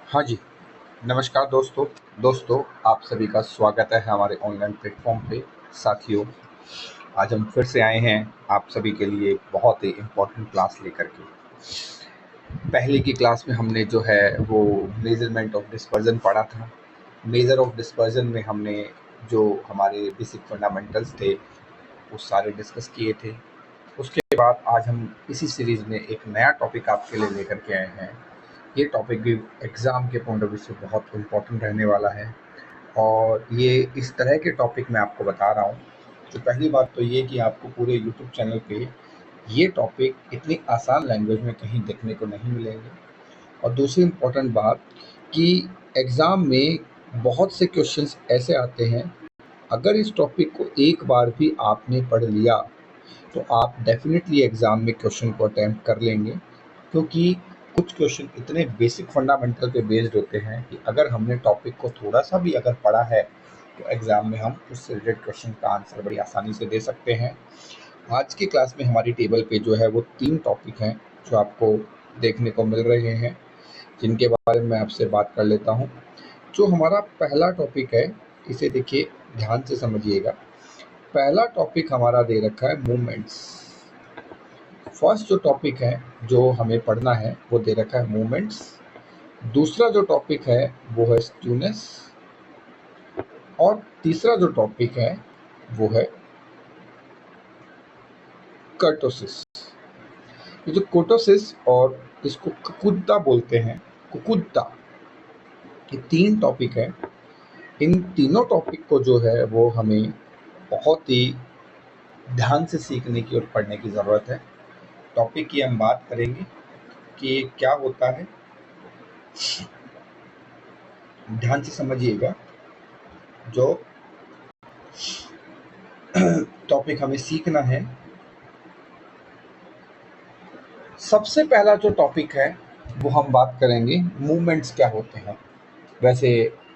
हाँ जी, नमस्कार दोस्तों। दोस्तों, आप सभी का स्वागत है हमारे ऑनलाइन प्लेटफ़ॉर्म पे। साथियों, आज हम फिर से आए हैं आप सभी के लिए एक बहुत ही इम्पोर्टेंट क्लास लेकर के। पहले की क्लास में हमने जो है वो मेज़रमेंट ऑफ डिस्पर्जन पढ़ा था। मेज़र ऑफ डिस्पर्जन में हमने जो हमारे बेसिक फंडामेंटल्स थे, वो सारे डिस्कस किए थे। उसके बाद आज हम इसी सीरीज़ में एक नया टॉपिक आपके लिए लेकर के आए हैं। ये टॉपिक भी एग्ज़ाम के पॉइंट ऑफ व्यू से बहुत इम्पोर्टेंट रहने वाला है और ये इस तरह के टॉपिक मैं आपको बता रहा हूँ। तो पहली बात तो ये कि आपको पूरे यूट्यूब चैनल पे ये टॉपिक इतनी आसान लैंग्वेज में कहीं देखने को नहीं मिलेंगे। और दूसरी इम्पोर्टेंट बात कि एग्ज़ाम में बहुत से क्वेश्चंस ऐसे आते हैं, अगर इस टॉपिक को एक बार भी आपने पढ़ लिया तो आप डेफिनेटली एग्ज़ाम में क्वेश्चन को अटेम्प्ट कर लेंगे, क्योंकि कुछ क्वेश्चन इतने बेसिक फंडामेंटल पे बेस्ड होते हैं कि अगर हमने टॉपिक को थोड़ा सा भी अगर पढ़ा है तो एग्ज़ाम में हम उससे रिलेटेड क्वेश्चन का आंसर बड़ी आसानी से दे सकते हैं। आज की क्लास में हमारी टेबल पे जो है वो 3 टॉपिक हैं जो आपको देखने को मिल रहे हैं, जिनके बारे में मैं आपसे बात कर लेता हूँ। जो हमारा पहला टॉपिक है, इसे देखिए, ध्यान से समझिएगा। पहला टॉपिक हमारा दे रखा है मूवमेंट्स। फर्स्ट जो टॉपिक है जो हमें पढ़ना है वो दे रखा है मूवमेंट्स। दूसरा जो टॉपिक है वो है स्क्यूनेस और तीसरा जो टॉपिक है वो है कर्टोसिस। ये जो कोटोसिस और इसको कुकुद्दा बोलते हैं, कुकुद्दा, ये 3 टॉपिक है। इन तीनों टॉपिक को जो है वो हमें बहुत ही ध्यान से सीखने की और पढ़ने की ज़रूरत है। टॉपिक की हम बात करेंगे कि ये क्या होता है। ध्यान से समझिएगा। जो टॉपिक हमें सीखना है, सबसे पहला जो टॉपिक है वो हम बात करेंगे मूवमेंट्स क्या होते हैं। वैसे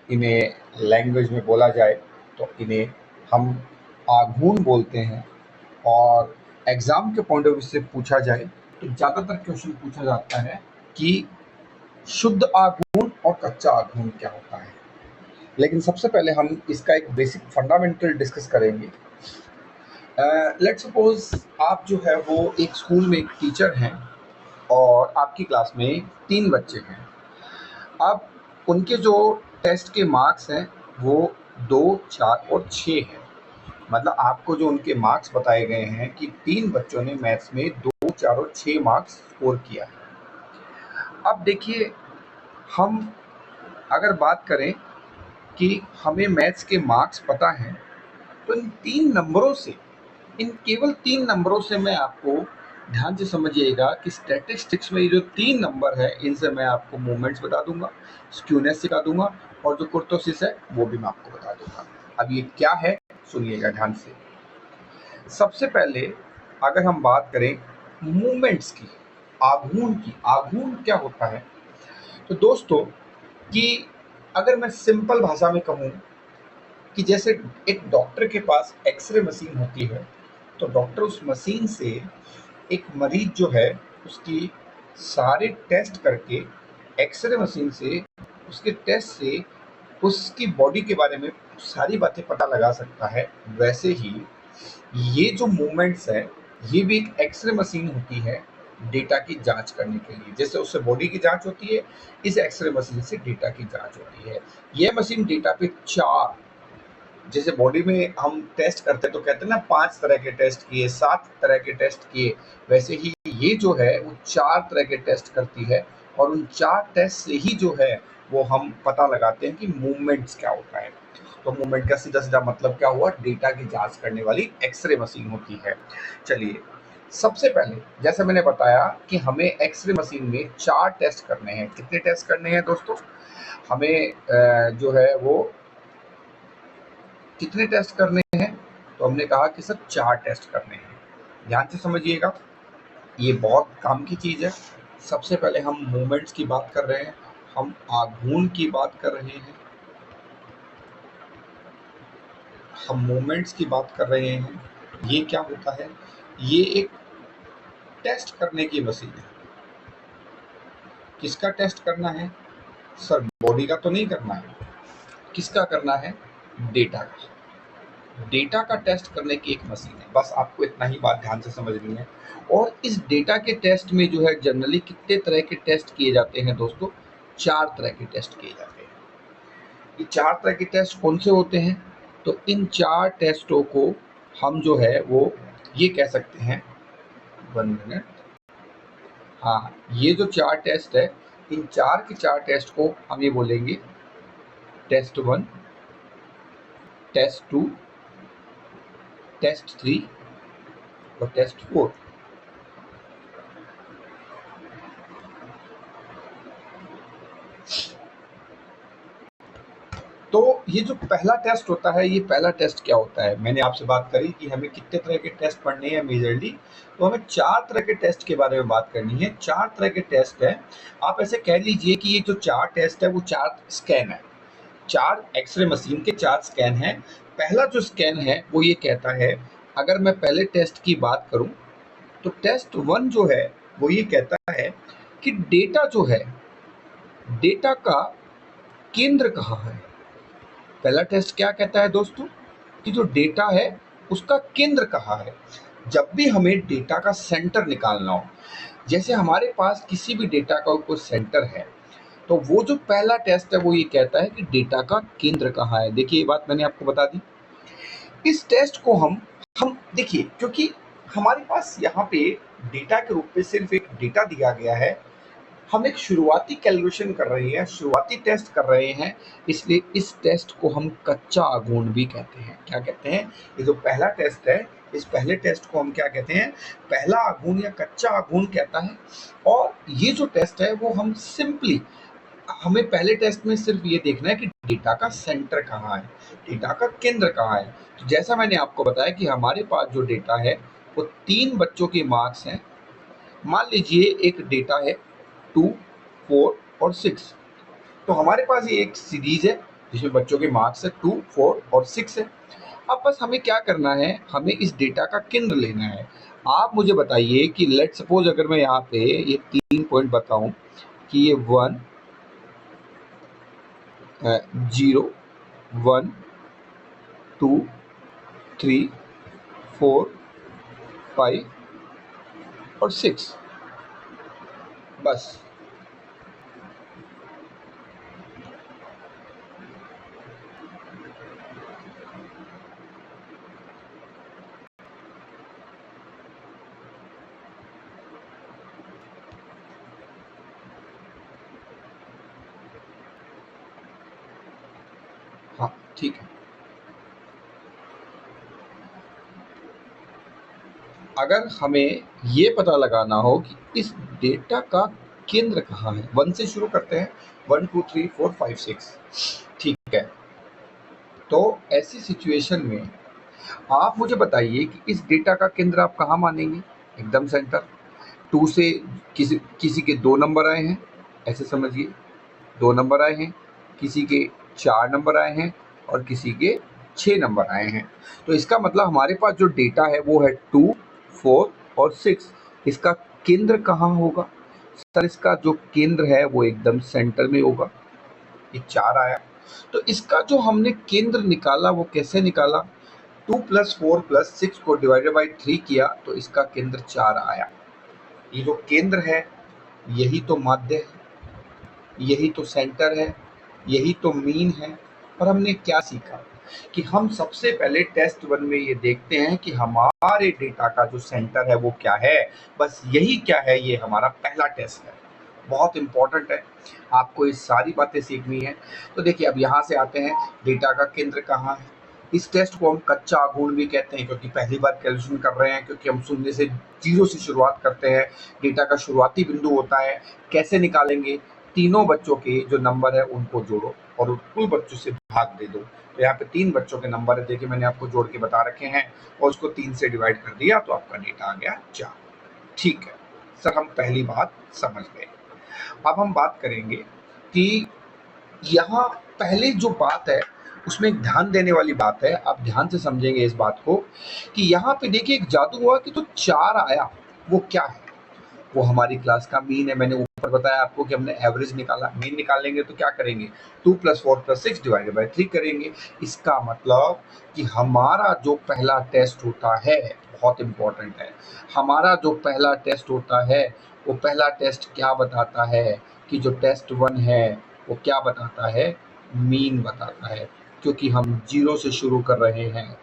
इन्हें लैंग्वेज में बोला जाए तो इन्हें हम आघूर्ण बोलते हैं, और एग्ज़ाम के पॉइंट ऑफ व्यू से पूछा जाए तो ज़्यादातर क्वेश्चन पूछा जाता है कि शुद्ध आघूर्ण और कच्चा आघूर्ण क्या होता है। लेकिन सबसे पहले हम इसका एक बेसिक फंडामेंटल डिस्कस करेंगे। लेट्स सपोज आप जो है वो एक स्कूल में एक टीचर हैं और आपकी क्लास में 3 बच्चे हैं। अब उनके जो टेस्ट के मार्क्स हैं वो 2, 4 और 6 हैं। मतलब आपको जो उनके मार्क्स बताए गए हैं कि 3 बच्चों ने मैथ्स में 2, 4 और 6 मार्क्स स्कोर किया है। अब देखिए, हम अगर बात करें कि हमें मैथ्स के मार्क्स पता हैं, तो इन 3 नंबरों से, इन केवल 3 नंबरों से मैं आपको, ध्यान से समझिएगा कि स्टैटिस्टिक्स में ये जो 3 नंबर है, इनसे मैं आपको मूवमेंट्स बता दूंगा, स्क्यूनेस सिखा दूंगा, और जो कुर्तोसिस है वो भी मैं आपको बता दूंगा। अब ये क्या है, सुनिएगा ध्यान से। सबसे पहले अगर हम बात करें मूवमेंट्स की, आघूर्ण की, आघूर्ण क्या होता है, तो दोस्तों कि अगर मैं सिंपल भाषा में कहूँ कि जैसे एक डॉक्टर के पास एक्सरे मशीन होती है, तो डॉक्टर उस मशीन से एक मरीज जो है उसकी सारे टेस्ट करके, एक्सरे मशीन से, उसके टेस्ट से उसकी बॉडी के बारे में सारी बातें पता लगा सकता है। वैसे ही ये जो मूवमेंट्स है, ये भी एक एक्सरे मशीन होती है डेटा की जांच करने के लिए। जैसे उससे बॉडी की जांच होती है, इस एक्सरे मशीन से डेटा की जांच होती है। ये मशीन डेटा पे 4, जैसे बॉडी में हम टेस्ट करते हैं तो कहते हैं ना 5 तरह के टेस्ट किए, 7 तरह के टेस्ट किए, वैसे ही ये जो है वो 4 तरह के टेस्ट करती है। और उन 4 टेस्ट से ही जो है वो हम पता लगाते हैं कि मूवमेंट्स क्या होता है। तो मूवमेंट का सीधा सीधा मतलब क्या हुआ, डेटा की जांच करने वाली एक्सरे मशीन होती है। चलिए, सबसे पहले जैसे मैंने बताया कि हमें एक्सरे मशीन में 4 टेस्ट करने हैं। कितने टेस्ट करने हैं दोस्तों, हमें जो है वो कितने टेस्ट करने हैं, तो हमने कहा कि सर 4 टेस्ट करने हैं। ध्यान से समझिएगा, ये बहुत काम की चीज़ है। सबसे पहले हम मूवमेंट्स की बात कर रहे हैं, हम आघूर्ण की बात कर रहे हैं, हम मूवमेंट्स की बात कर रहे हैं। ये क्या होता है, ये एक टेस्ट करने की मशीन है। किसका टेस्ट करना है, सर बॉडी का तो नहीं करना है, किसका करना है? डेटा का। डेटा का टेस्ट करने की एक मशीन है, बस आपको इतना ही बात ध्यान से समझनी है। और इस डेटा के टेस्ट में जो है जनरली कितने तरह के टेस्ट किए जाते हैं दोस्तों? 4 तरह के टेस्ट किए जाते हैं। ये 4 तरह के टेस्ट कौन से होते हैं? तो इन 4 टेस्टों को हम जो है वो ये कह सकते हैं, 1 मिनट, हाँ, ये जो 4 टेस्ट है, इन 4 के 4 टेस्ट को हम ये बोलेंगे टेस्ट 1, टेस्ट 2, टेस्ट 3 और टेस्ट 4। तो ये जो पहला टेस्ट होता है, ये पहला टेस्ट क्या होता है? मैंने आपसे बात करी कि हमें कितने तरह के टेस्ट पढ़ने हैं मेजरली, तो हमें 4 तरह के टेस्ट के बारे में बात करनी है। 4 तरह के टेस्ट है। आप ऐसे कह लीजिए कि ये जो 4 टेस्ट है वो 4 स्कैन है, 4 एक्सरे मशीन के 4 स्कैन हैं। पहला जो स्कैन है वो ये कहता है, अगर मैं पहले टेस्ट की बात करूं तो टेस्ट 1 जो है वो ये कहता है कि डेटा जो है, डेटा का केंद्र कहाँ है। पहला टेस्ट क्या कहता है दोस्तों? कि जो डेटा है उसका केंद्र कहाँ है। जब भी हमें डेटा का सेंटर निकालना हो, जैसे हमारे पास किसी भी डेटा का कोई सेंटर है, तो वो जो पहला टेस्ट है वो ये कहता है कि डेटा का केंद्र कहाँ है। देखिए ये बात मैंने आपको बता दी। इस टेस्ट को हम देखिए, क्योंकि हमारे पास यहाँ पे डेटा के रूप में सिर्फ एक डेटा दिया गया है, हम एक शुरुआती कैलकुलेशन कर रहे हैं, शुरुआती टेस्ट कर रहे हैं, इसलिए इस टेस्ट को हम कच्चा आघूर्ण भी कहते हैं। क्या कहते हैं? ये जो पहला टेस्ट है, इस पहले टेस्ट को हम क्या कहते हैं? पहला आघूर्ण या कच्चा आघूर्ण कहता है। और ये जो टेस्ट है वो हम सिंपली, हमें पहले टेस्ट में सिर्फ ये देखना है कि डेटा का सेंटर कहाँ है, डेटा का केंद्र कहाँ है। तो जैसा मैंने आपको बताया कि हमारे पास जो डेटा है वो 3 बच्चों के मार्क्स हैं। मान लीजिए एक डेटा है 2, 4 और 6। तो हमारे पास ये एक सीरीज है जिसमें बच्चों के मार्क्स है 2, 4 और 6 है। अब बस हमें क्या करना है, हमें इस डेटा का केंद्र लेना है। आप मुझे बताइए कि लेट सपोज अगर मैं यहाँ पे ये 3 पॉइंट बताऊं कि ये 1, 0, 1, 2, 3, 4, 5 और 6, बस। हाँ ठीक है। अगर हमें ये पता लगाना हो कि इस डेटा का केंद्र कहाँ है, 1 से शुरू करते हैं, 1, 2, 3, 4, 5, 6, ठीक है। तो ऐसी सिचुएशन में आप मुझे बताइए कि इस डेटा का केंद्र आप कहाँ मानेंगे? एकदम सेंटर। 2 से किसी किसी के 2 नंबर आए हैं, ऐसे समझिए 2 नंबर आए हैं, किसी के 4 नंबर आए हैं और किसी के 6 नंबर आए हैं। तो इसका मतलब हमारे पास जो डेटा है वो है 2, 4 और 6। इसका केंद्र कहाँ होगा? सर इसका जो केंद्र है वो एकदम सेंटर में होगा। ये 4 आया, तो इसका जो हमने केंद्र निकाला वो कैसे निकाला? 2 + 4 + 6 को डिवाइडेड बाई 3 किया तो इसका केंद्र 4 आया। ये जो केंद्र है यही तो माध्य है, यही तो सेंटर है, यही तो मीन है। और हमने क्या सीखा कि हम सबसे पहले टेस्ट 1 में ये देखते हैं कि हमारे डेटा का जो सेंटर है वो क्या है। बस यही क्या है, ये हमारा पहला टेस्ट है, बहुत इंपॉर्टेंट है, आपको ये सारी बातें सीखनी है। तो देखिए अब यहाँ से आते हैं, डेटा का केंद्र कहाँ है। इस टेस्ट को हम कच्चा आघूर्ण भी कहते हैं, क्योंकि पहली बार कैलकुलेशन कर रहे हैं, क्योंकि हम शून्य से, 0 से शुरुआत करते हैं। डेटा का शुरुआती बिंदु होता है। कैसे निकालेंगे? तीनों बच्चों के जो नंबर है उनको जोड़ो और कुल बच्चों से भाग दे दो। तो यहाँ पे 3 बच्चों के नंबर है, देखिए मैंने आपको जोड़ के बता रखे हैं, और उसको 3 से डिवाइड कर दिया तो आपका डेटा आ गया 4। ठीक है सर, हम पहली बात समझ गए। अब हम बात करेंगे कि यहाँ पहले जो बात है उसमें एक ध्यान देने वाली बात है, आप ध्यान से समझेंगे इस बात को कि यहाँ पे देखिए एक जादू हुआ कि जो 4 आया वो क्या है। वो हमारी क्लास का मीन है। मैंने ऊपर बताया आपको कि हमने एवरेज निकाला, मीन निकालेंगे तो क्या करेंगे, 2 + 4 + 6 डिवाइडेड बाय 3 करेंगे। इसका मतलब कि हमारा जो पहला टेस्ट होता है, बहुत इंपॉर्टेंट है, हमारा जो पहला टेस्ट होता है वो पहला टेस्ट क्या बताता है कि जो टेस्ट 1 है वो क्या बताता है, मीन बताता है। क्योंकि हम 0 से शुरू कर रहे हैं,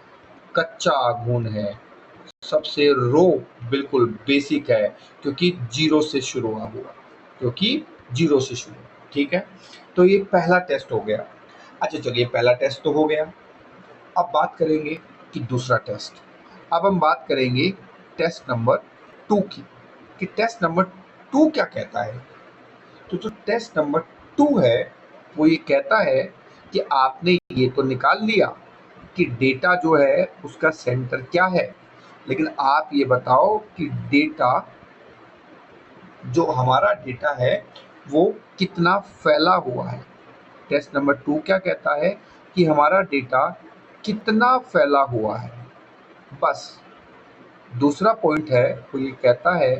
कच्चा आघून है, सबसे रो बिल्कुल बेसिक है, क्योंकि 0 से शुरू हुआ, क्योंकि 0 से शुरू, ठीक है। तो ये पहला टेस्ट हो गया। अच्छा चलिए, पहला टेस्ट तो हो गया। अब बात करेंगे कि दूसरा टेस्ट। अब हम बात करेंगे टेस्ट नंबर 2 की, कि टेस्ट नंबर 2 क्या कहता है। तो जो टेस्ट नंबर 2 है वो ये कहता है कि आपने ये तो निकाल लिया कि डेटा जो है उसका सेंटर क्या है, लेकिन आप ये बताओ कि डेटा, जो हमारा डेटा है वो कितना फैला हुआ है। टेस्ट नंबर 2 क्या कहता है कि हमारा डेटा कितना फैला हुआ है। बस दूसरा पॉइंट है वो ये कहता है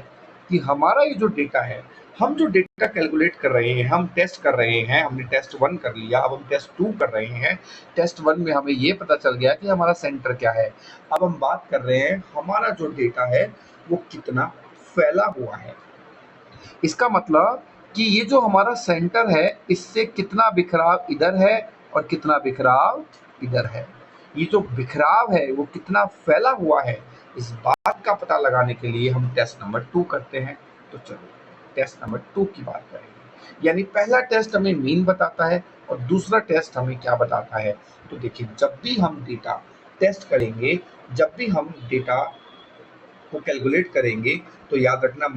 कि हमारा ये जो डेटा है, हम जो डेटा कैलकुलेट कर रहे हैं, हम टेस्ट कर रहे हैं, हमने टेस्ट 1 कर लिया, अब हम टेस्ट 2 कर रहे हैं। टेस्ट 1 में हमें ये पता चल गया कि हमारा सेंटर क्या है। अब हम बात कर रहे हैं हमारा जो डेटा है वो कितना फैला हुआ है। इसका मतलब कि ये जो हमारा सेंटर है इससे कितना बिखराव इधर है और कितना बिखराव इधर है। ये जो बिखराव है वो कितना फैला हुआ है, इस बात का पता लगाने के लिए हम टेस्ट नंबर 2 करते हैं। तो चलो टेस्ट नंबर 2 की बात करेंगे। यानी पहला टेस्ट हमें मीन बताता है और दूसरा टेस्ट हमें क्या बताता है। तो देखिए, जब भी हम डेटा टेस्ट करेंगे, जब भी हम डेटा को कैलकुलेट करेंगे, तो याद रखना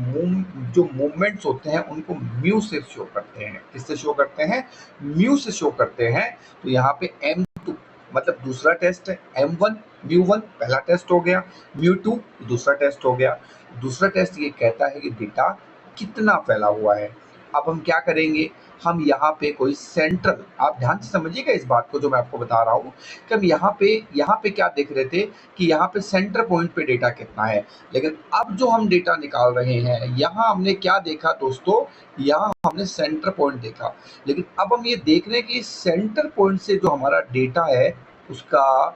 जो मूवमेंट्स होते हैं उनको म्यू से शो करते हैं। किससे शो करते हैं, म्यू से शो करते हैं। तो यहाँ पे m2 मतलब दूसरा टेस्ट है, m1 म्यू1 पहला टेस्ट हो गया, म्यू2 दूसरा टेस्ट हो गया। दूसरा टेस्ट ये कहता है कि डेटा कितना फैला हुआ है। अब हम क्या करेंगे, हम यहाँ पे कोई सेंट्रल, आप ध्यान से समझिएगा इस बात को जो मैं आपको बता रहा हूँ, कि हम यहाँ पे क्या देख रहे थे कि यहाँ पे सेंटर पॉइंट पे डेटा कितना है। लेकिन अब जो हम डेटा निकाल रहे हैं, यहाँ हमने क्या देखा दोस्तों, यहाँ हमने सेंटर पॉइंट देखा। लेकिन अब हम ये देख रहे हैं कि सेंटर पॉइंट से जो हमारा डेटा है उसका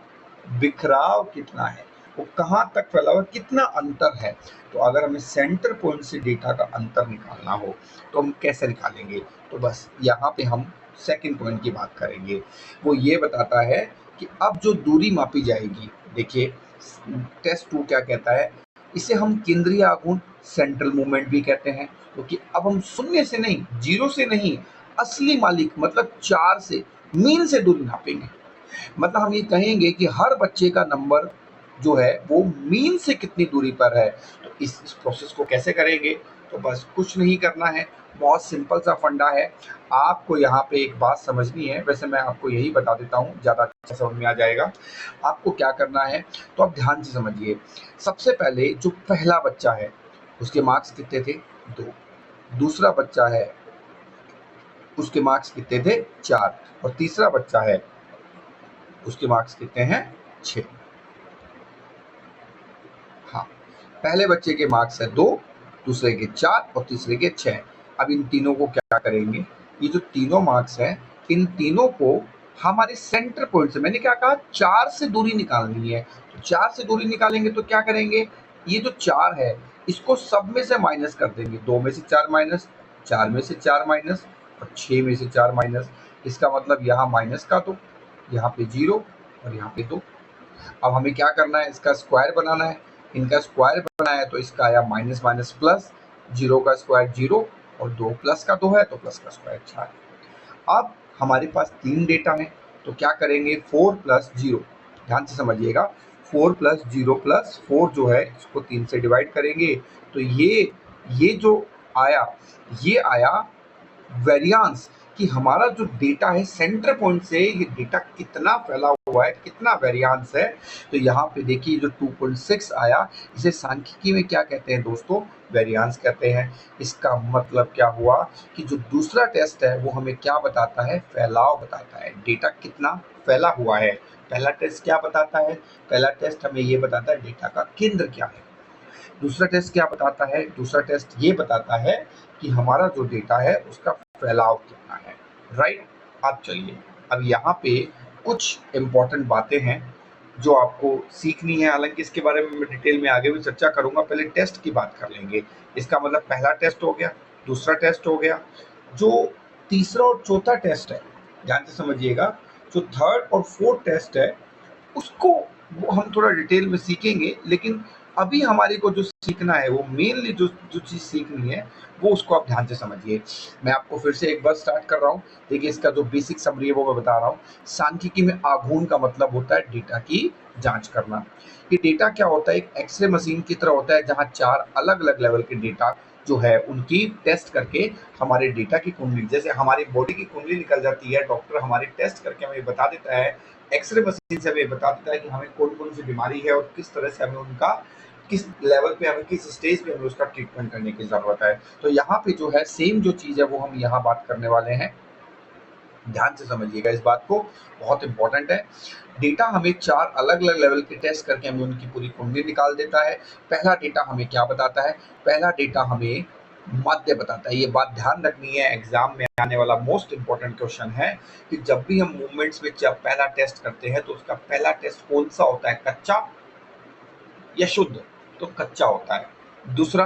बिखराव कितना है, वो कहाँ तक फैला हुआ, कितना अंतर है। तो अगर हमें सेंटर पॉइंट से डेटा का अंतर निकालना हो तो हम कैसे निकालेंगे। तो बस यहाँ पे हम सेकंड पॉइंट की बात करेंगे। वो ये बताता है कि अब जो दूरी मापी जाएगी, देखिए टेस्ट 2 क्या कहता है, इसे हम केंद्रीय आघूर्ण सेंट्रल मूवमेंट भी कहते हैं। क्योंकि अब हम शून्य से नहीं, 0 से नहीं, असली मालिक मतलब 4 से, मीन से दूरी नापेंगे। मतलब हम ये कहेंगे कि हर बच्चे का नंबर जो है वो मीन से कितनी दूरी पर है। तो इस प्रोसेस को कैसे करेंगे, तो बस कुछ नहीं करना है, बहुत सिंपल सा फंडा है। आपको यहाँ पे एक बात समझनी है, वैसे मैं आपको यही बता देता हूँ, ज़्यादा अच्छा समझ में आ जाएगा। आपको क्या करना है तो आप ध्यान से समझिए। सबसे पहले जो पहला बच्चा है उसके मार्क्स कितने थे, 2। दूसरा बच्चा है उसके मार्क्स कितने थे, 4। और तीसरा बच्चा है उसके मार्क्स कितने हैं, 6। हाँ, पहले बच्चे के मार्क्स है 2, दूसरे के 4 और तीसरे के 6। अब इन तीनों को क्या करेंगे, ये जो तीनों मार्क्स हैं इन तीनों को हमारे सेंटर पॉइंट से, मैंने क्या कहा, 4 से दूरी निकालनी है। तो 4 से दूरी निकालेंगे तो क्या करेंगे, ये जो 4 है इसको सब में से माइनस कर देंगे। 2 में से 4 माइनस, 4 में से 4 माइनस और 6 में से 4 माइनस। इसका मतलब यहाँ माइनस का 2, यहाँ पे 0 और यहाँ पे 2। अब हमें क्या करना है, इसका स्क्वायर बनाना है। इनका स्क्वायर बनाया है तो इसका आया माइनस माइनस प्लस, 0 का स्क्वायर 0 और 2 प्लस का 2 है तो प्लस का स्क्वायर 4। अब हमारे पास 3 डेटा है तो क्या करेंगे, 4 प्लस 0, ध्यान से समझिएगा, 4 प्लस 0 प्लस 4 जो है इसको 3 से डिवाइड करेंगे। तो ये जो आया, ये आया वेरियांस, कि हमारा जो डेटा है सेंटर पॉइंट से ये डेटा कितना फैला हुआ है, कितना वेरियांस है। तो यहाँ पे देखिए जो 2.6 आया, इसे सांख्यिकी में क्या कहते हैं दोस्तों, वेरियांस कहते हैं। इसका मतलब क्या हुआ कि जो दूसरा टेस्ट है वो हमें क्या बताता है, फैलाव बताता है, डेटा कितना फैला हुआ है। पहला टेस्ट क्या बताता है, पहला टेस्ट हमें ये बताता है डेटा का केंद्र क्या है। दूसरा टेस्ट क्या बताता है? दूसरा टेस्ट ये बताता है कि हमारा जो डेटा है उसका फैलाव कितना है, राइट? अब चलिए, अब यहाँ पे कुछ इम्पोर्टेंट बातें हैं जो आपको सीखनी है, हालांकि इसके बारे में मैं डिटेल में आगे भी चर्चा करूंगा। पहले टेस्ट की बात कर लेंगे। इसका मतलब पहला टेस्ट हो गया, दूसरा टेस्ट हो गया, जो तीसरा और चौथा टेस्ट है, ध्यान से समझिएगा, जो थर्ड और फोर्थ टेस्ट है उसको वो हम थोड़ा डिटेल में सीखेंगे, लेकिन अभी हमारे को जो सीखना है वो मेनली जो जो चीज़ सीखनी है वो उसको आप ध्यान से समझिए। मैं आपको फिर से एक बार स्टार्ट कर रहा हूँ। देखिए, इसका जो बेसिक समरी है वो मैं बता रहा हूँ। सांख्यिकी में आघूर्ण का मतलब होता है डेटा की जांच करना। ये डेटा क्या होता है? एक एक्सरे मशीन की तरह होता है जहाँ 4 अलग अलग लेवल के डेटा जो है उनकी टेस्ट करके हमारे डेटा की कुंडली, जैसे हमारी बॉडी की कुंडली निकल जाती है, डॉक्टर हमारी टेस्ट करके हमें बता देता है, एक्सरे मशीन से हमें बता देता है कि हमें कौन कौन सी बीमारी है और किस तरह से हमें उनका, किस लेवल पे हमें, किस स्टेज पे हमें उसका ट्रीटमेंट करने की जरूरत है। तो यहाँ पे जो है सेम जो चीज़ है वो हम यहाँ बात करने वाले हैं। ध्यान से समझिएगा इस बात को, बहुत इंपॉर्टेंट है। डेटा हमें 4 अलग अलग लेवल के टेस्ट करके हमें उनकी पूरी कुंडली निकाल देता है। पहला डेटा हमें क्या बताता है? पहला डेटा हमें माध्य बताता है। ये बात ध्यान रखनी है, एग्जाम में आने वाला मोस्ट इंपॉर्टेंट क्वेश्चन है कि जब भी हम मूवमेंट्स में जब पहला टेस्ट करते हैं तो उसका पहला टेस्ट कौन सा होता है, कच्चा या शुद्ध? तो कच्चा होता है। दूसरा,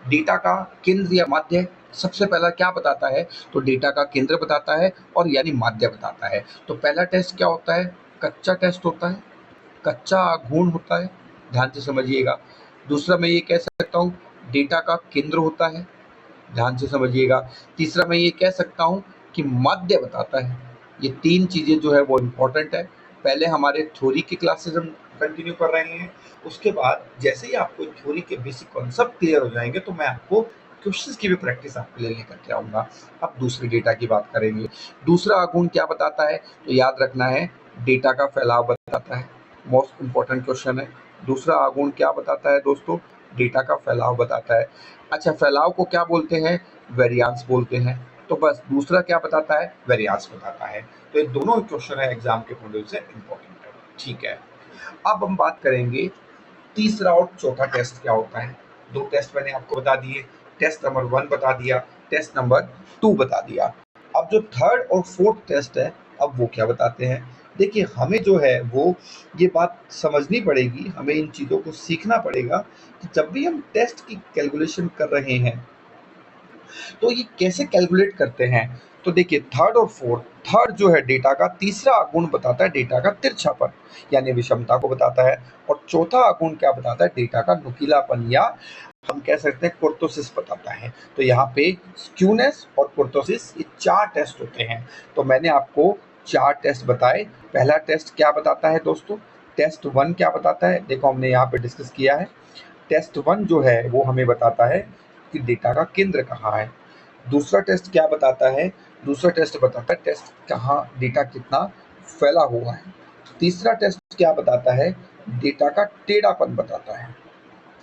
डेटा का केंद्र या माध्य सबसे पहला क्या बताता है? तो डेटा का केंद्र बताता है और यानी माध्य बताता है। तो पहला टेस्ट क्या होता है? कच्चा टेस्ट होता है, कच्चा आघूर्ण होता है, ध्यान से समझिएगा। दूसरा मैं ये कह सकता हूँ डेटा का केंद्र होता है, ध्यान से समझिएगा। तीसरा मैं ये कह सकता हूँ कि माध्य बताता है। ये 3 चीज़ें जो है वो इम्पोर्टेंट है। पहले हमारे थ्योरी की क्लासेस हम कंटिन्यू कर रहे हैं, उसके बाद जैसे ही आपको थ्योरी के बेसिक कॉन्सेप्ट क्लियर हो जाएंगे तो मैं आपको क्वेश्चंस की भी प्रैक्टिस आपके लिए लेकर के आऊँगा। अब दूसरे डेटा की बात करेंगे। दूसरा आघूर्ण क्या बताता है? तो याद रखना है, डेटा का फैलाव बताता है। मोस्ट इम्पॉर्टेंट क्वेश्चन है। दूसरा आघूर्ण क्या बताता है दोस्तों? डेटा का फैलाव बताता है। अच्छा, फैलाव को क्या बोलते हैं? वेरियांस बोलते हैं। तो बस दूसरा क्या बताता है? वेरियांस बताता है। तो ये दोनों क्वेश्चन है एग्जाम के पॉइंट ऑफ व्यू से इम्पोर्टेंट है, ठीक है। अब हम बात करेंगे तीसरा और चौथा टेस्ट क्या होता है। 2 टेस्ट मैंने आपको बता दिए, टेस्ट नंबर 1 बता दिया, टेस्ट नंबर 2 बता दिया। अब जो थर्ड और फोर्थ टेस्ट है, अब वो क्या बताते हैं? देखिए, हमें जो है वो ये बात समझनी पड़ेगी, हमें इन चीज़ों को सीखना पड़ेगा कि जब भी हम टेस्ट की कैलकुलेशन कर रहे हैं तो ये कैसे कैलकुलेट करते हैं। तो देखिए, थर्ड और फोर्थ, थर्ड जो है डेटा का तीसरा गुण बताता है डेटा का तिरछापन यानी विषमता को बताता है, और चौथा गुण क्या बताता है? डेटा का नुकीलापन या हम कह सकते हैं कुर्तोसिस बताता है। तो यहाँ पे स्क्यूनेस और कुर्तोसिस ये 4 टेस्ट होते हैं। तो मैंने आपको 4 टेस्ट बताए। पहला टेस्ट क्या बताता है दोस्तों? टेस्ट 1 क्या बताता है? देखो, हमने यहाँ पे डिस्कस किया है। टेस्ट 1 जो है वो हमें बताता है कि डेटा का केंद्र कहाँ है। दूसरा टेस्ट क्या बताता है? दूसरा टेस्ट बताता है टेस्ट कहाँ, डेटा कितना फैला हुआ है। तीसरा टेस्ट क्या बताता है? डेटा का टेढ़ापन बताता है।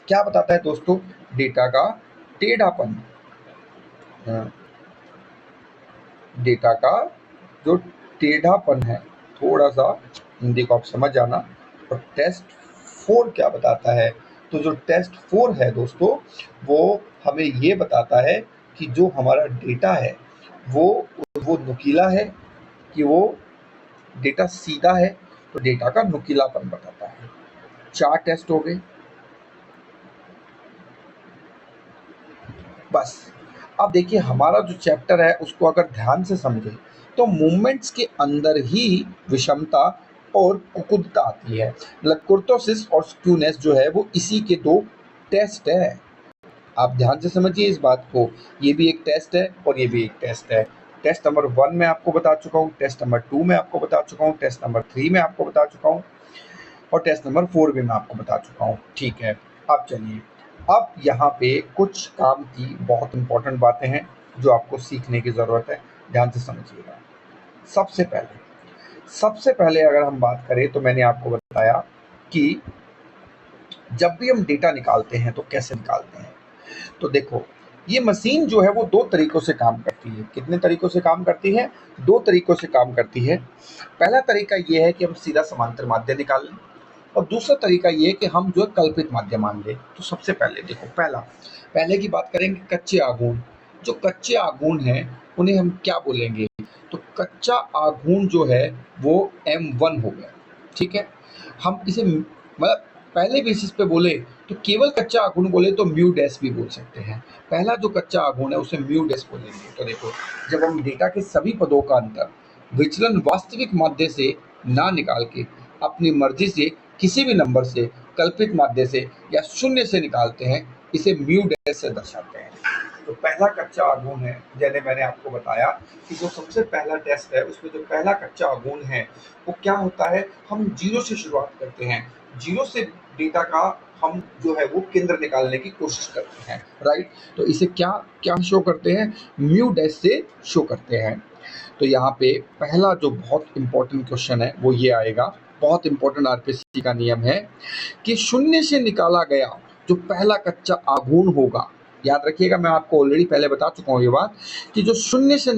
क्या बताता है दोस्तों? डेटा का टेढ़ापन। हाँ, डेटा का जो टेढ़ापन है, थोड़ा सा हिंदी को आप समझ जाना। और टेस्ट 4 क्या बताता है? तो जो टेस्ट 4 है दोस्तों, वो हमें ये बताता है कि जो हमारा डेटा है वो वो नुकीला है कि वो डेटा सीधा है। तो डेटा का नुकीलापन बताता है। 4 टेस्ट हो गए बस। अब देखिए, हमारा जो चैप्टर है उसको अगर ध्यान से समझें तो मूवमेंट्स के अंदर ही विषमता और कुकुदता आती है। मतलब कुर्तोसिस और स्क्यूनेस जो है वो इसी के 2 टेस्ट है। आप ध्यान से समझिए इस बात को, ये भी एक टेस्ट है और ये भी एक टेस्ट है। टेस्ट नंबर 1 मैं आपको बता चुका हूँ, टेस्ट नंबर 2 मैं आपको बता चुका हूँ, टेस्ट नंबर 3 मैं आपको बता चुका हूँ, और टेस्ट नंबर 4 भी मैं आपको बता चुका हूँ, ठीक है। अब चलिए, अब यहाँ पे कुछ काम की बहुत इंपॉर्टेंट बातें हैं जो आपको सीखने की ज़रूरत है, ध्यान से समझिएगा। सबसे पहले अगर हम बात करें तो मैंने आपको बताया कि जब भी हम डेटा निकालते हैं तो कैसे निकालते हैं। तो देखो, ये मशीन जो है वो 2 तरीकों से काम करती है। कितने तरीकों से काम करती है? 2 तरीकों से काम करती है। पहला तरीका ये है कि हम सीधा समांतर माध्य निकाल लें, और दूसरा तरीका ये है कि हम जो है कल्पित माध्य मान लें। तो सबसे पहले देखो, पहले की बात करेंगे, कच्चे आघूर्ण। जो कच्चे आघूर्ण हैं उन्हें हम क्या बोलेंगे? तो कच्चा आघूर्ण जो है वो M1 हो गया, ठीक है। हम इसे मतलब पहले बेसिस पे बोले तो केवल कच्चा आघूर्ण बोले तो म्यू डैश भी बोल सकते हैं। पहला जो कच्चा आघूर्ण है उसे म्यू डैश बोलेंगे। तो देखो, जब हम डेटा के सभी पदों का अंतर विचलन वास्तविक माध्य से ना निकाल के अपनी मर्जी से किसी भी नंबर से, कल्पित माध्य से या शून्य से निकालते हैं, इसे म्यू डैश से दर्शाते हैं। तो पहला कच्चा आघूर्ण है, जैसे मैंने आपको बताया कि जो सबसे पहला टेस्ट है उसमें जो पहला कच्चा आघूर्ण है वो क्या होता है, हम जीरो से शुरुआत करते हैं। जीरो से डेटा का हम जो है वो केंद्र निकालने की कोशिश करते हैं, राइट। तो इसे क्या क्या शो करते हैं? म्यू डैश से शो करते हैं। तो यहाँ पे पहला जो बहुत इंपॉर्टेंट क्वेश्चन है वो ये आएगा, बहुत इंपॉर्टेंट आरपीसी का नियम है कि शून्य से निकाला गया जो पहला कच्चा आघूर्ण होगा, याद रखिएगा, मैं आपको ऑलरेडी पहले बता चुका हूँ ये बात, कि जो शून्य से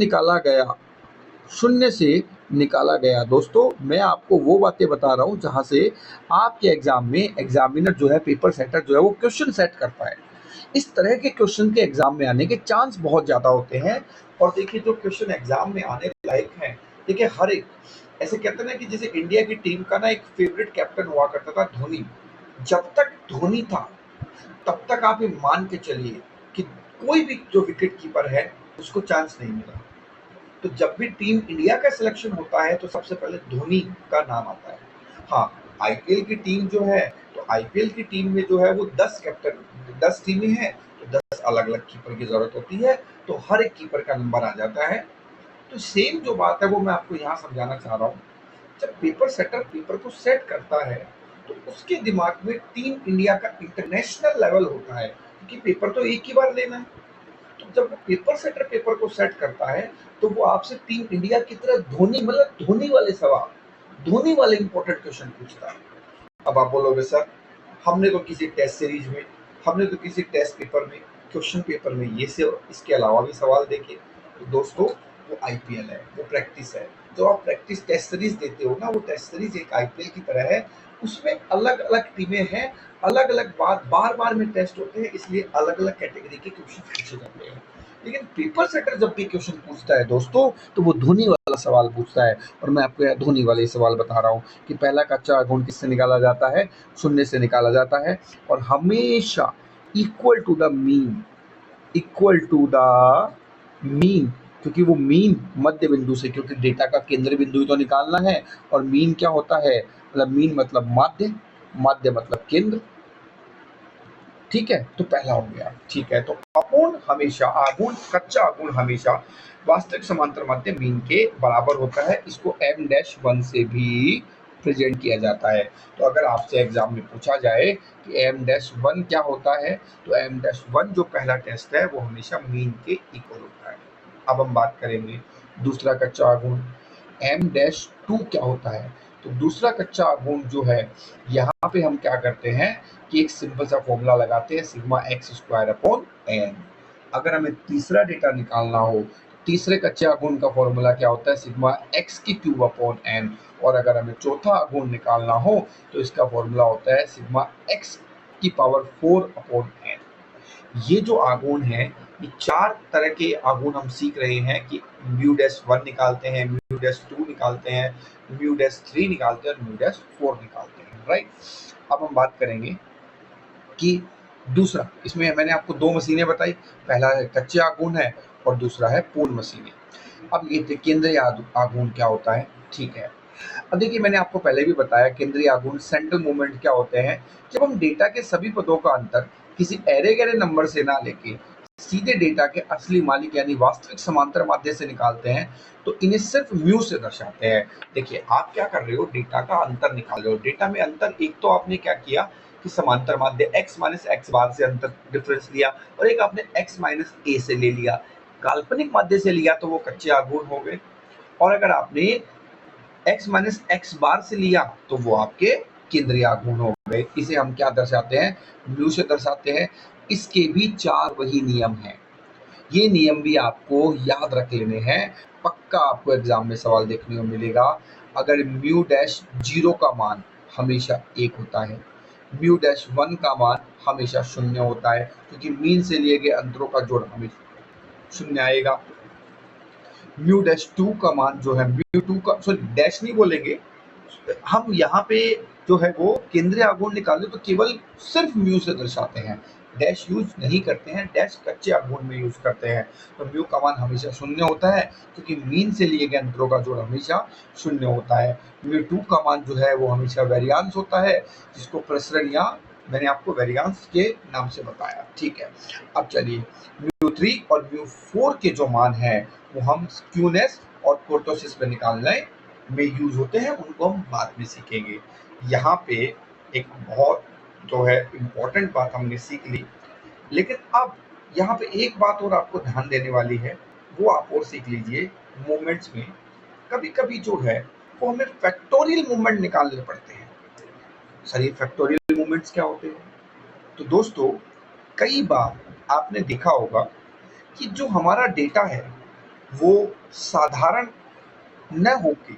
निकाला गया दोस्तों, मैं आपको वो बातें बता रहा हूँ जहाँ से आपके एग्जाम में एग्जामिनर जो है, पेपर सेटर जो है, वो क्वेश्चन सेट करता है। इस तरह के क्वेश्चन के एग्जाम में आने के चांस बहुत ज़्यादा होते हैं। और देखिए, जो क्वेश्चन एग्जाम में आने लायक हैं, देखिए हर एक, ऐसे कहते हैं ना कि जैसे इंडिया की टीम का ना एक फेवरेट कैप्टन हुआ करता था, धोनी। जब तक धोनी था तब तक आप ये मान के चलिए कि कोई भी जो विकेट कीपर है उसको चांस नहीं मिला। तो जब भी टीम इंडिया का सिलेक्शन होता है तो सबसे पहले धोनी का नाम आता है। हाँ, आईपीएल की टीम जो है, तो आईपीएल की टीम में जो है वो 10 टीमें हैं, तो 10 अलग अलग कीपर की जरूरत होती है, तो हर एक कीपर का नंबर आ जाता है। तो सेम जो बात है वो मैं आपको यहाँ समझाना चाह रहा हूँ। जब पेपर सेटर पेपर को सेट करता है तो उसके दिमाग में टीम इंडिया का इंटरनेशनल लेवल होता है, क्योंकि पेपर तो एक ही बार लेना है। तो जब वो पेपर सेटर पेपर को सेट करता है तो वो आपसे टीम इंडिया की तरह धोनी, मतलब धोनी वाले सवाल, धोनी वाले इंपॉर्टेंट क्वेश्चन पूछता है। अब आप बोलोगे सर, हमने तो किसी टेस्ट सीरीज में, हमने तो किसी टेस्ट पेपर में, क्वेश्चन पेपर में ये से इसके अलावा भी सवाल देखे। तो दोस्तों, वो आईपीएल है, वो प्रैक्टिस है। जो आप प्रैक्टिस टेस्ट सीरीज देते हो ना, वो टेस्ट सीरीज एक आईपीएल की तरह है। उसमें अलग अलग टीमें हैं, अलग अलग बात, बार बार में टेस्ट होते हैं, इसलिए अलग अलग कैटेगरी के क्वेश्चन पूछे जाते हैं। लेकिन पेपर सेटर जब भी क्वेश्चन पूछता है दोस्तों, तो वो धोनी वाला सवाल पूछता है। और मैं आपको यहाँ धोनी वाले सवाल बता रहा हूँ कि पहला कच्चा आघूर्ण किससे निकाला जाता है? शून्य से निकाला जाता है, और हमेशा equal to the mean, equal to the mean, क्योंकि वो मीन मध्य बिंदु से, क्योंकि डेटा का केंद्र बिंदु ही तो निकालना है। और मीन क्या होता है? मतलब मीन मतलब माध्य, माध्य मतलब केंद्र, ठीक है। तो पहला हो गया, ठीक है। तो अपूर्ण हमेशा, आघूर्ण, कच्चा आघूर्ण हमेशा वास्तविक समांतर माध्य मीन के बराबर होता है। इसको M-1 से भी प्रेजेंट किया जाता है। तो अगर आपसे एग्जाम में पूछा जाए कि M-1 क्या होता है, तो M-1 जो पहला टेस्ट है वो हमेशा मीन के इक्वल होता है। अब हम बात करेंगे दूसरा कच्चा आघूर्ण, M-2 क्या होता है। तो दूसरा कच्चा आघूर्ण जो है, यहाँ पे हम क्या करते हैं कि एक सिंपल सा फॉर्मूला लगाते हैं, sigma X square upon N. अगर हमें तीसरा डेटा निकालना हो, तीसरे कच्चे आघूर्ण का फॉर्मूला क्या होता है? सिग्मा एक्स की क्यूब अपॉन एन। और अगर हमें चौथा आघूर्ण निकालना हो तो इसका फॉर्मूला होता है सिग्मा एक्स की पावर 4 अपॉन एन। ये जो आघूर्ण है, ये 4 तरह के आघूर्ण हम सीख रहे हैं कि म्यू डैश 1 निकालते हैं, म्यू डैश 2 निकालते हैं, म्यू डैश 3 निकालते हैं और म्यू डैश 4 निकालते हैं, राइट। अब हम बात करेंगे कि दूसरा, इसमें मैंने आपको 2 मशीनें बताई, पहला है कच्चे आघूर्ण है और दूसरा है पूर्ण मशीनें। अब ये केंद्रीय आघूर्ण क्या होता है, ठीक है। अब देखिए, मैंने आपको पहले भी बताया केंद्रीय आघूर्ण, सेंट्रल मूवमेंट क्या होते हैं। जब हम डेटा के सभी पदों का अंतर किसी ऐरे गैरे नंबर से ना लेके सीधे डेटा के असली मालिक यानी वास्तविक समांतर माध्य से निकालते हैं, तो इन्हें सिर्फ म्यू से दर्शाते हैं। देखिए, आप क्या कर रहे हो, डेटा का अंतर निकाल रहे हो। डेटा में अंतर, एक तो आपने क्या किया कि समांतर माध्य x माइनस एक्स बार से अंतर डिफरेंस लिया, और एक आपने x माइनस ए से ले लिया। काल्पनिक माध्य से लिया तो वो कच्चे आघूर्ण हो गए, और अगर आपने x माइनस एक्स बार से लिया तो वो आपके केंद्रीय आघूर्ण हो गए। इसे हम क्या दर्शाते हैं? म्यू से दर्शाते हैं। इसके भी 4 वही नियम हैं। ये नियम भी आपको याद रख लेने हैं, पक्का आपको एग्जाम में सवाल देखने को मिलेगा। अगर म्यू डैश 0 का मान हमेशा 1 होता है। म्यू डैश 1 का मान हमेशा 0 होता है, क्योंकि मीन से लिए गए अंतरों का जोड़ हमेशा 0 आएगा। म्यू डैश 2 का मान जो है, म्यू 2 का, सॉरी डैश नहीं बोलेंगे हम यहाँ पे, जो है वो केंद्रीय आघूर्ण निकाले तो केवल सिर्फ म्यू से दर्शाते हैं, डैश यूज नहीं करते हैं, डैश कच्चे आघूर्ण में यूज करते हैं। तो म्यू का मान हमेशा 0 होता है, क्योंकि मीन से लिए गए अंतरों का जोड़ हमेशा 0 होता है। म्यू 2 का मान जो है वो हमेशा वेरियांस होता है, जिसको प्रसरण या मैंने आपको वेरियांस के नाम से बताया, ठीक है। अब चलिए म्यू 3 और म्यू 4 के जो मान है वो हम स्क्यूनेस और कुर्तोसिस में निकालने में यूज होते हैं, उनको हम बाद में सीखेंगे। यहाँ पे एक बहुत जो है इम्पोर्टेंट बात हमने सीख ली, लेकिन अब यहाँ पे एक बात और आपको ध्यान देने वाली है, वो आप और सीख लीजिए। मूवमेंट्स में कभी कभी जो है वो हमें फैक्टोरियल मूवमेंट निकालने पड़ते हैं। सर ये फैक्टोरियल मूवमेंट्स क्या होते हैं? तो दोस्तों, कई बार आपने देखा होगा कि जो हमारा डेटा है वो साधारण न होके,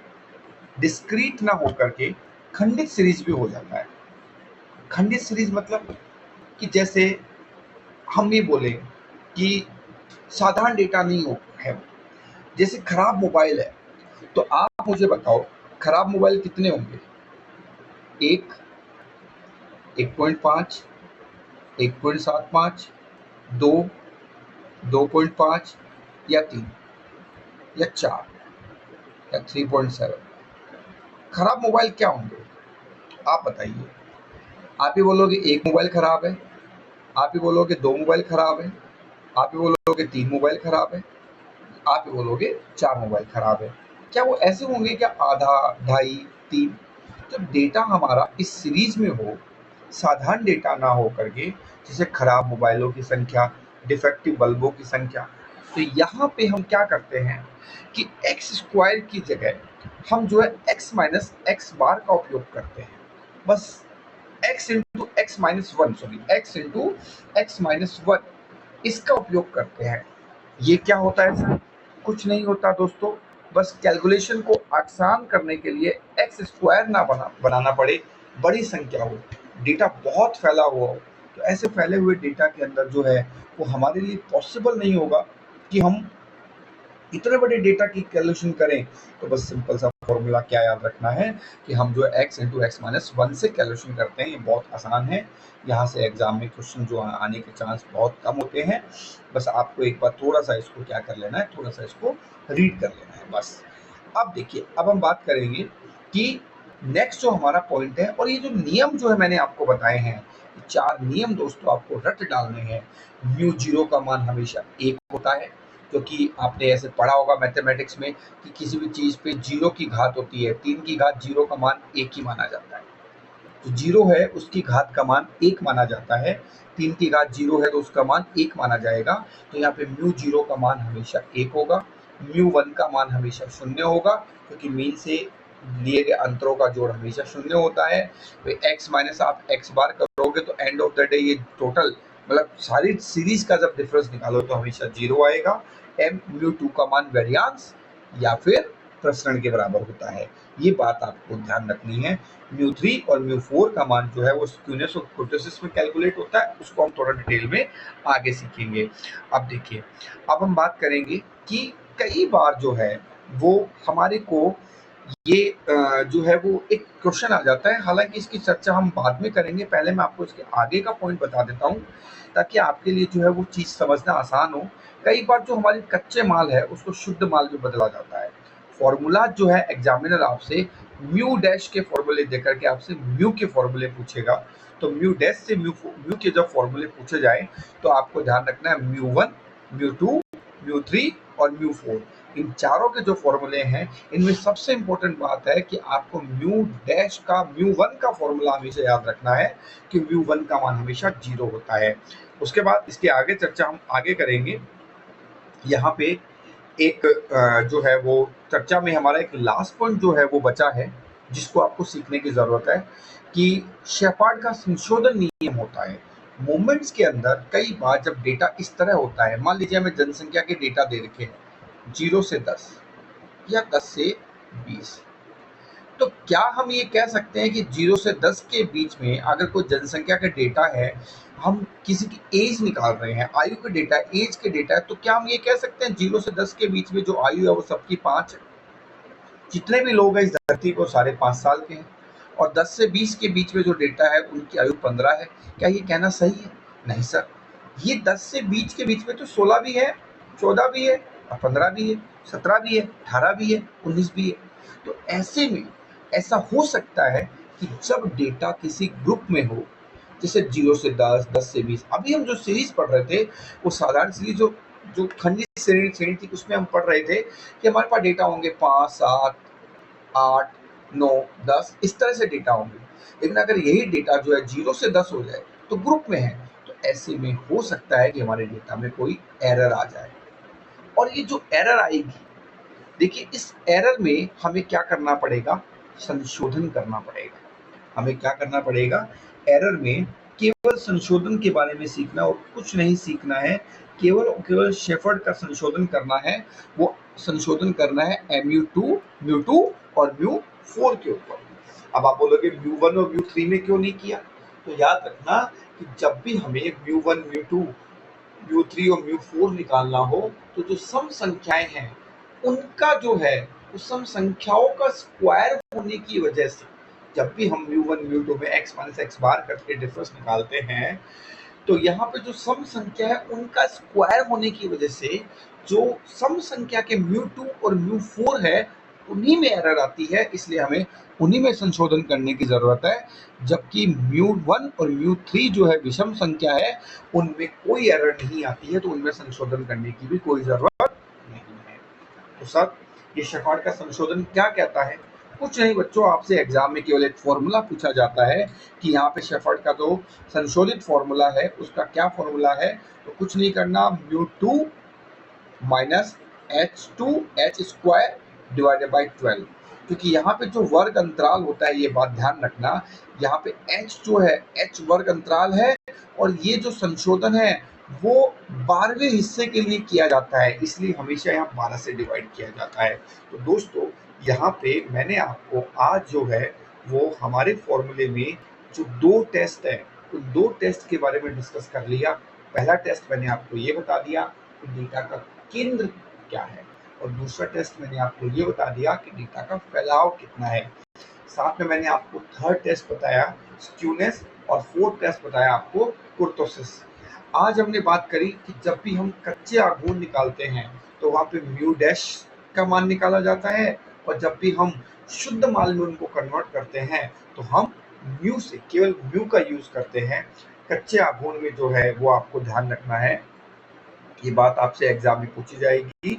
डिस्क्रीट ना होकर के खंडित सीरीज भी हो जाता है। खंडित सीरीज मतलब कि जैसे हम ये बोले कि साधारण डेटा नहीं हो है, जैसे खराब मोबाइल है, तो आप मुझे बताओ खराब मोबाइल कितने होंगे? 1, 1.5, 1.75, 2, 2.5 या 3 या 4 या 3.7। खराब मोबाइल क्या होंगे आप बताइए? आप ही बोलोगे एक मोबाइल खराब है, आप ही बोलोगे 2 मोबाइल खराब है, आप ही बोलोगे 3 मोबाइल खराब है, आप ही बोलोगे 4 मोबाइल खराब है। क्या वो ऐसे होंगे क्या आधा, ढाई, 3? जब डेटा हमारा इस सीरीज में हो, साधारण डेटा ना हो करके, जैसे खराब मोबाइलों की संख्या, डिफेक्टिव बल्बों की संख्या, तो यहाँ पे हम क्या करते हैं कि एक्स स्क्वायर की जगह हम जो है एक्स माइनस एक्स बार का उपयोग करते हैं। बस x into x minus one, sorry x into x minus one, इसका उपयोग करते हैं। ये क्या होता है सर? कुछ नहीं होता दोस्तों, बस कैलकुलेशन को आसान करने के लिए एक्स स्क्वायर ना बनाना पड़े, बड़ी संख्या हो, डेटा बहुत फैला हुआ हो, तो ऐसे फैले हुए डेटा के अंदर जो है वो हमारे लिए पॉसिबल नहीं होगा कि हम इतने बड़े डेटा की कैलकुलेशन करें। तो बस सिंपल सा फॉर्मूला क्या याद रखना है कि हम जो x into x minus one से कैलकुलेशन करते हैं, ये बहुत आसान है। यहाँ से एग्जाम में क्वेश्चन जो आने के चांस बहुत कम होते हैं। बस आपको एक बार थोड़ा सा इसको क्या कर लेना है, थोड़ा सा इसको रीड कर लेना है बस। अब देखिए, अब हम बात करेंगे कि नेक्स्ट जो हमारा पॉइंट है, और ये जो नियम जो है मैंने आपको बताए हैं, 4 नियम दोस्तों आपको रट डालने हैं। म्यू जीरो का मान हमेशा 1 होता है, क्योंकि आपने ऐसे पढ़ा होगा मैथमेटिक्स में कि किसी भी चीज पे जीरो की घात होती है, 3 की घात जीरो का मान 1 ही माना जाता है। तो जीरो है उसकी घात का मान 1 माना जाता है, 3 की घात जीरो है तो उसका मान 1 माना जाएगा। तो यहाँ पे म्यू जीरो का मान हमेशा 1 होगा, म्यू वन का मान हमेशा 0 होगा, क्योंकि मीन से लिए गए अंतरों का जोड़ हमेशा 0 होता है। तो एक्स माइनस आप एक्स बार करोगे तो एंड ऑफ द डे ये टोटल, मतलब सारी सीरीज का जब डिफरेंस निकालो तो हमेशा 0 आएगा। एम म्यू टू का मान वेरियांस या फिर प्रसरण के बराबर होता है, ये बात आपको ध्यान रखनी है। म्यू थ्री और म्यू फोर का मान जो है वो स्क्यूनेस और कुर्टोसिस में कैलकुलेट होता है, उसको हम थोड़ा डिटेल में आगे सीखेंगे। अब देखिए, अब हम बात करेंगे कि कई बार जो है वो हमारे को ये जो है वो एक क्वेश्चन आ जाता है, हालांकि इसकी चर्चा हम बाद में करेंगे, पहले मैं आपको इसके आगे का पॉइंट बता देता हूँ ताकि आपके लिए जो है वो चीज़ समझना आसान हो। कई बार जो हमारी कच्चे माल है उसको शुद्ध माल में बदला जाता है। फॉर्मूला जो है एग्जामिनर आपसे म्यू डैश के फॉर्मूले देकर के आपसे म्यू के फॉर्मूले पूछेगा, तो म्यू डैश से म्यू के जब फॉर्मूले पूछे जाए तो आपको ध्यान रखना है mu one, mu two, mu three और म्यू फोर, इन चारों के जो फॉर्मूले हैं इनमें सबसे इंपॉर्टेंट बात है कि आपको म्यू डैश का म्यू वन का फॉर्मूला हमेशा याद रखना है कि म्यू वन का मान हमेशा 0 होता है। उसके बाद इसके आगे चर्चा हम आगे करेंगे। यहाँ पे एक जो है वो चर्चा में हमारा एक लास्ट पॉइंट जो है वो बचा है, जिसको आपको सीखने की जरूरत है कि शेपार्ड का संशोधन नियम होता है। मोमेंट्स के अंदर कई बार जब डेटा इस तरह होता है, मान लीजिए हमें जनसंख्या के डेटा दे रखे हैं 0 से 10 या 10 से 20, तो क्या हम ये कह सकते हैं कि 0 से 10 के बीच में अगर कोई जनसंख्या का डेटा है, हम किसी की एज निकाल रहे हैं, आयु का डेटा, एज के डेटा है, तो क्या हम ये कह सकते हैं 0 से 10 के बीच में जो आयु है वो सबकी 5 है? जितने भी लोग हैं इस धरती पर सारे 5 साल के हैं, और 10 से 20 के बीच में जो डेटा है उनकी आयु 15 है। क्या ये कहना सही है? नहीं सर, ये 10 से 20 के बीच में तो 16 भी है, 14 भी है, और 15 भी है, 17 भी है, 18 भी है, 19 भी है। तो ऐसे में ऐसा हो सकता है कि जब डेटा किसी ग्रुप में हो, जैसे 0 से 10, 10 से 20, अभी हम जो सीरीज पढ़ रहे थे वो साधारण सीरीज जो जो खंडित श्रेणी थी उसमें हम पढ़ रहे थे कि हमारे पास डेटा होंगे 5, 7, 8, 9, 10 इस तरह से डेटा होंगे। लेकिन अगर यही डेटा जो है 0 से 10 हो जाए तो ग्रुप में है, तो ऐसे में हो सकता है कि हमारे डेटा में कोई एरर आ जाए। और ये जो एरर आएगी, देखिए इस एरर में हमें क्या करना पड़ेगा? संशोधन करना पड़ेगा। हमें क्या करना पड़ेगा? एरर में केवल संशोधन के बारे में सीखना और कुछ नहीं सीखना है। केवल शेफर्ड का संशोधन करना है। वो संशोधन करना है mu2 और mu4 के ऊपर। अब आप बोलोगे mu1 और mu3 में क्यों नहीं किया? तो याद रखना कि जब भी हमें mu1, mu2, mu3 और mu4 निकालना हो, तो जो सम संख्याएं हैं उनका जो है उस सम संख्याओं का स्क्वायर होने की वजह से, जब भी हम mu1, mu2 में x माइनस x बार करके डिफरेंस निकालते हैं, तो यहाँ पे जो सम संख्या है उनका स्क्वायर होने की वजह से जो सम संख्या के mu2 और mu4 है उन्हीं में एरर आती है। इसलिए हमें उन्हीं में संशोधन करने की जरूरत है। जबकि mu1 और mu3 जो है विषम संख्या है, उनमें कोई एरर नहीं आती है, तो उनमें संशोधन करने की भी कोई जरूरत नहीं है। तो सर, ये शेफर्ड का संशोधन क्या कहता है? कुछ नहीं बच्चों, आपसे एग्जाम में केवल एक फॉर्मूला पूछा जाता है कि यहाँ पे शेफर्ड का जो संशोधित फॉर्मूला है उसका क्या फॉर्मूला है। तो कुछ नहीं करना, mu2 minus h2h² divided by 12। क्योंकि यहाँ पे जो वर्ग अंतराल होता है, ये बात ध्यान रखना, यहाँ पे h जो है h वर्ग अंतराल है, और ये जो संशोधन है वो 12वें हिस्से के लिए किया जाता है, इसलिए हमेशा यहाँ 12 से डिवाइड किया जाता है। तो दोस्तों, यहाँ पे मैंने आपको आज जो है वो हमारे फॉर्मूले में जो 2 टेस्ट है उन 2 टेस्ट के बारे में डिस्कस कर लिया। पहला टेस्ट मैंने आपको ये बता दिया कि डेटा का केंद्र क्या है, और दूसरा टेस्ट मैंने आपको ये बता दिया कि डेटा का फैलाव कितना है। साथ में मैंने आपको थर्ड टेस्ट बताया स्क्यूनेस, और फोर्थ टेस्ट बताया आपको कुर्तोसिस। आज हमने बात करी कि जब भी हम कच्चे आघूर्ण निकालते हैं तो वहाँ पे म्यू डैश का मान निकाला जाता है, और जब भी हम शुद्ध मान में उनको कन्वर्ट करते हैं तो हम म्यू से, केवल म्यू का यूज करते हैं। कच्चे आघूर्ण में जो है वो आपको ध्यान रखना है, ये बात आपसे एग्जाम में पूछी जाएगी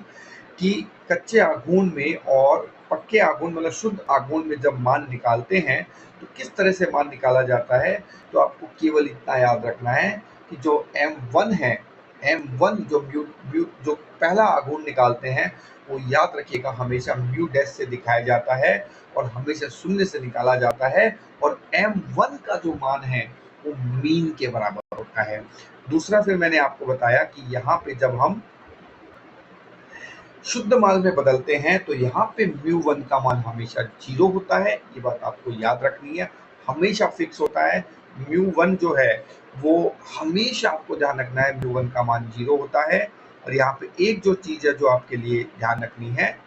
कि कच्चे आघूर्ण में और पक्के आघूर्ण मतलब शुद्ध आघूर्ण में जब मान निकालते हैं तो किस तरह से मान निकाला जाता है। तो आपको केवल इतना याद रखना है कि जो M1 है, M1 जो जो पहला आघूर्ण निकालते हैं वो याद रखिएगा हमेशा म्यू डैश से दिखाया जाता है और हमेशा शून्य से निकाला जाता है, और M1 का जो मान है वो मीन के बराबर होता है। दूसरा फिर मैंने आपको बताया कि यहाँ पे जब हम शुद्ध मान में बदलते हैं तो यहाँ पे mu1 का मान हमेशा 0 होता है, ये बात आपको याद रखनी है, हमेशा फिक्स होता है। mu1 जो है वो हमेशा आपको ध्यान रखना है, mu1 का मान 0 होता है। और यहाँ पे एक जो चीज है जो आपके लिए ध्यान रखनी है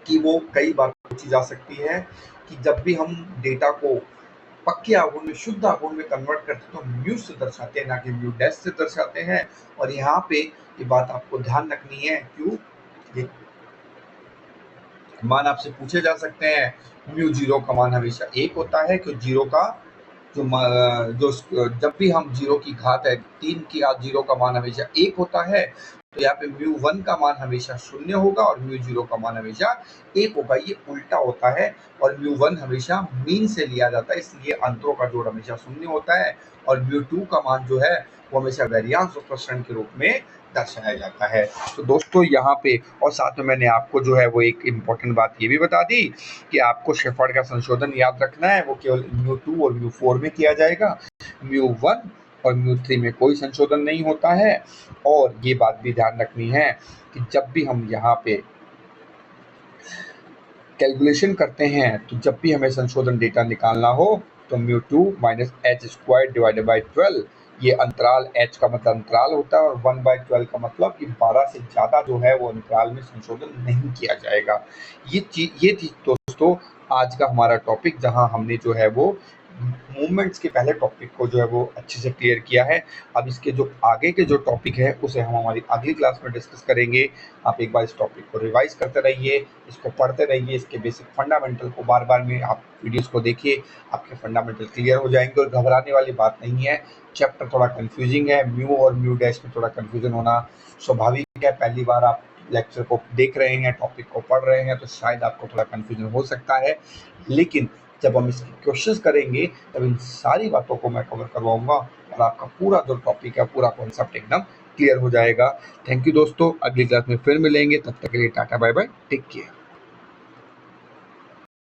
कि वो कई बार पूछी जा सकती है कि जब भी हम डेटा को पक्के आघूर्ण में, शुद्ध आघूर्ण में कन्वर्ट करते हैं तो म्यू से दर्शाते हैं, ना कि म्यू डैश से दर्शाते हैं। और यहाँ पे ये बात आपको ध्यान रखनी है, क्यों? ये मान आपसे पूछे जा सकते हैं। म्यू 0 का मान हमेशा 1 होता है, क्योंकि 0 का जो जब भी हम 0 की घात है 3 की घात 0 का मान हमेशा 1 होता है, तो यहाँ पे mu1 का मान हमेशा 0 होगा और mu 0 का मान हमेशा 1 होगा। ये उल्टा होता है, और mu1 हमेशा मीन से लिया जाता है, इसलिए अंतरों का जोड़ हमेशा 0 होता है, और mu2 का मान जो है वो हमेशा वैरियांस ऑफ प्रसरण के रूप में दर्शाया जाता है। तो दोस्तों यहाँ पे, और साथ में मैंने आपको जो है वो एक इम्पोर्टेंट बात ये भी बता दी कि आपको शेफर्ड का संशोधन याद रखना है, वो केवल mu2 और mu4 में किया जाएगा, mu1 और mu3 में कोई संशोधन नहीं होता है। और ये बात भी ध्यान रखनी है कि जब भी हम यहाँ पे कैलकुलेशन करते हैं तो जब भी हमें संशोधन डेटा निकालना हो तो μ2 minus H square divided by 12, ये अंतराल h का मतलब अंतराल होता है और 1/12 का मतलब कि 12 से ज़्यादा जो है वो अंतराल में संशोधन नहीं किया जाएगा। ये थी दोस्तों आज का हमारा टॉपिक, जहां हमने जो है वो मूवमेंट्स के पहले टॉपिक को जो है वो अच्छे से क्लियर किया है। अब इसके जो आगे के जो टॉपिक है उसे हम हमारी अगली क्लास में डिस्कस करेंगे। आप एक बार इस टॉपिक को रिवाइज करते रहिए, इसको पढ़ते रहिए, इसके बेसिक फंडामेंटल को बार बार में आप वीडियोस को देखिए, आपके फंडामेंटल क्लियर हो जाएंगे और घबराने वाली बात नहीं है। चैप्टर थोड़ा कंफ्यूजिंग है, म्यू और म्यू डैश में थोड़ा कंफ्यूजन होना स्वाभाविक है। पहली बार आप लेक्चर को देख रहे हैं, टॉपिक को पढ़ रहे हैं, तो शायद आपको थोड़ा कंफ्यूजन हो सकता है, लेकिन जब हम इसके क्वेश्चंस करेंगे तब इन सारी बातों को मैं कवर करवाऊंगा और आपका पूरा जो टॉपिक है, पूरा कॉन्सेप्ट एकदम क्लियर हो जाएगा। थैंक यू दोस्तों, अगली क्लास में फिर मिलेंगे, तब तक के लिए टाटा बाय बाय, टेक केयर।